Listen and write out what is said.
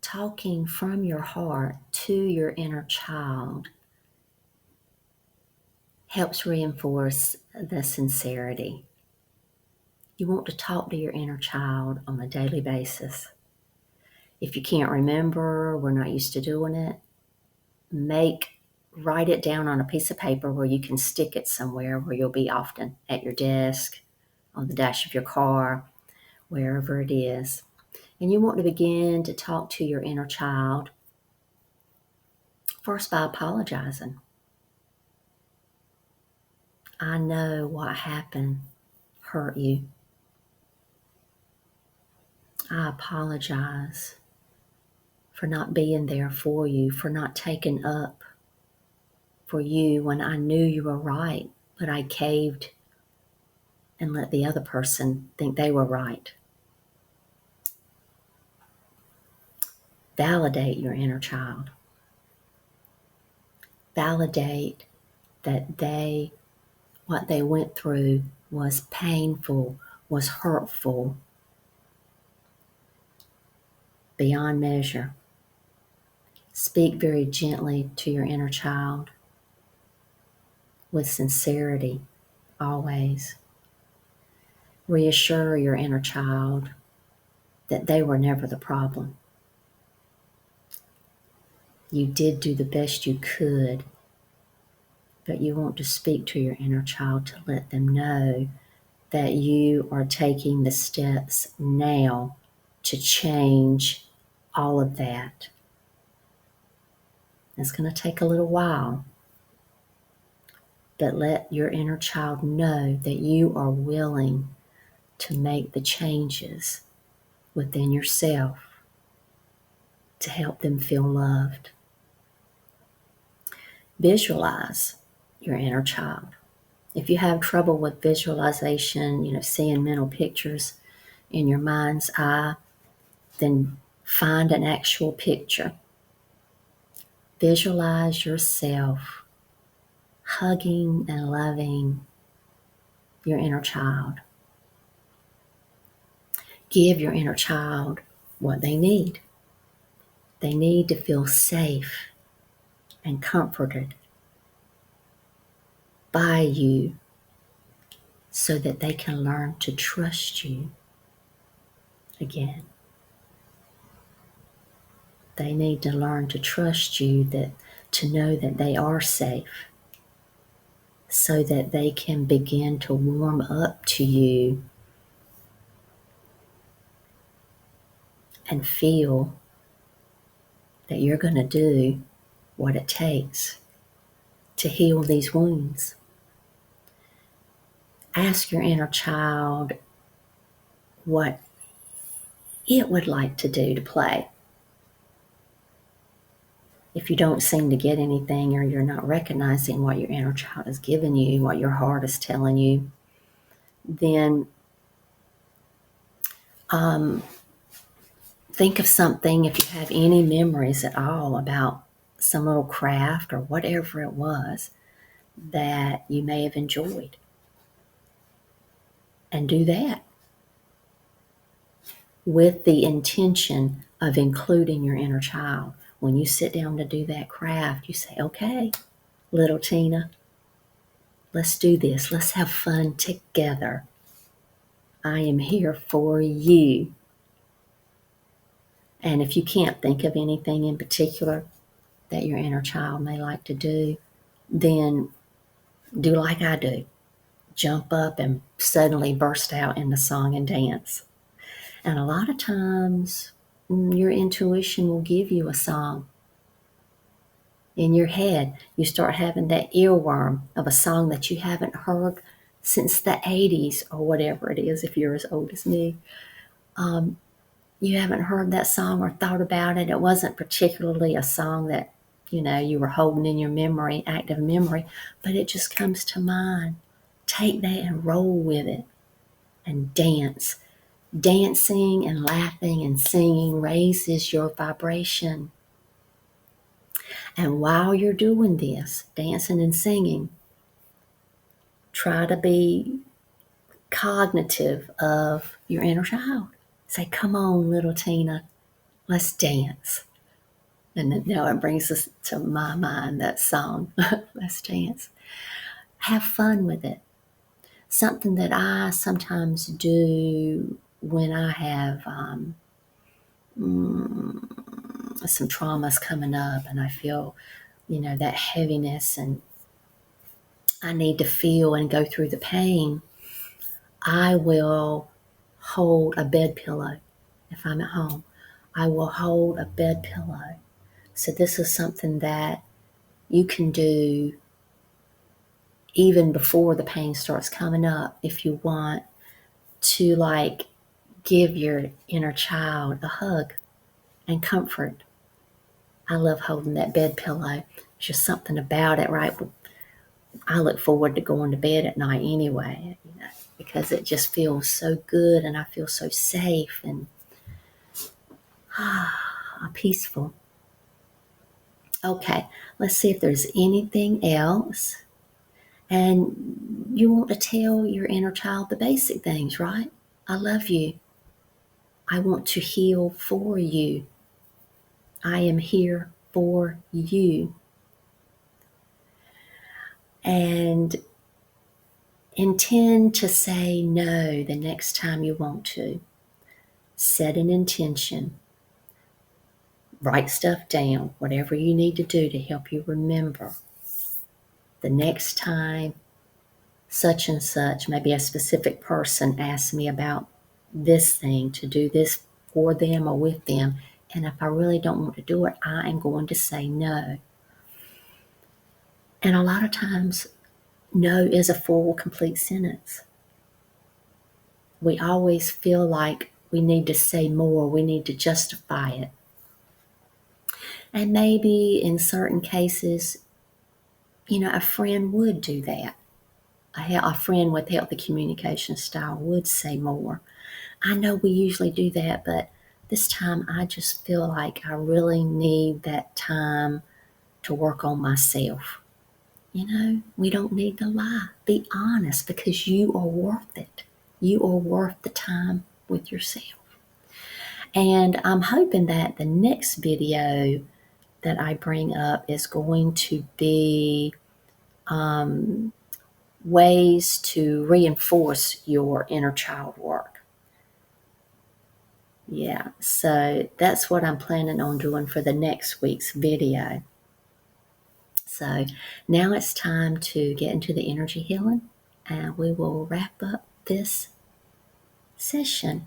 talking from your heart to your inner child helps reinforce the sincerity. You want to talk to your inner child on a daily basis. If you can't remember, we're not used to doing it, write it down on a piece of paper where you can stick it somewhere where you'll be often at your desk, on the dash of your car, wherever it is. And you want to begin to talk to your inner child first by apologizing. I know what happened hurt you. I apologize for not being there for you, for not taking up for you when I knew you were right, but I caved and let the other person think they were right. Validate your inner child. Validate that what they went through was painful, was hurtful, beyond measure. Speak very gently to your inner child with sincerity, always. Reassure your inner child that they were never the problem. You did do the best you could, but you want to speak to your inner child to let them know that you are taking the steps now to change all of that. It's going to take a little while, but let your inner child know that you are willing to make the changes within yourself to help them feel loved. Visualize your inner child. If you have trouble with visualization, seeing mental pictures in your mind's eye, then find an actual picture. Visualize yourself hugging and loving your inner child. Give your inner child what they need. They need to feel safe and comforted by you so that they can learn to trust you again. They need to learn to trust you, to know that they are safe, so that they can begin to warm up to you and feel that you're going to do what it takes to heal these wounds. Ask your inner child what it would like to do to play. If you don't seem to get anything, or you're not recognizing what your inner child is giving you, what your heart is telling you, then think of something, if you have any memories at all about some little craft or whatever it was that you may have enjoyed. And do that with the intention of including your inner child. When you sit down to do that craft, you say, okay, little Tina, let's do this. Let's have fun together. I am here for you. And if you can't think of anything in particular that your inner child may like to do, then do like I do. Jump up and suddenly burst out into song and dance. And a lot of times, your intuition will give you a song. In your head, you start having that earworm of a song that you haven't heard since the 80s or whatever it is, if you're as old as me. You haven't heard that song or thought about it. It wasn't particularly a song that, you were holding in your memory, active memory, but it just comes to mind. Take that and roll with it and dance. Dancing and laughing and singing raises your vibration. And while you're doing this, dancing and singing, try to be cognitive of your inner child. Say, come on, little Tina. Let's dance. And then now it brings us to my mind that song, Let's Dance. Have fun with it. Something that I sometimes do when I have some traumas coming up and I feel, that heaviness and I need to feel and go through the pain, I will hold a bed pillow. If I'm at home, I will hold a bed pillow. So this is something that you can do even before the pain starts coming up if you want to, like, give your inner child a hug and comfort. I love holding that bed pillow. There's just something about it, right? I look forward to going to bed at night anyway, because it just feels so good and I feel so safe and peaceful. Okay, let's see if there's anything else. And you want to tell your inner child the basic things, right? I love you. I want to heal for you. I am here for you. And intend to say no the next time you want to. Set an intention. Write stuff down, whatever you need to do to help you remember. The next time such and such, maybe a specific person asks me about this thing, to do this for them or with them, and if I really don't want to do it, I am going to say no. And a lot of times, no is a full, complete sentence. We always feel like we need to say more, we need to justify it. And maybe in certain cases, a friend would do that. A friend with healthy communication style would say more. I know we usually do that, but this time I just feel like I really need that time to work on myself. We don't need to lie. Be honest, because you are worth it. You are worth the time with yourself. And I'm hoping that the next video that I bring up is going to be ways to reinforce your inner child work. Yeah, so that's what I'm planning on doing for the next week's video. So now it's time to get into the energy healing, and we will wrap up this session.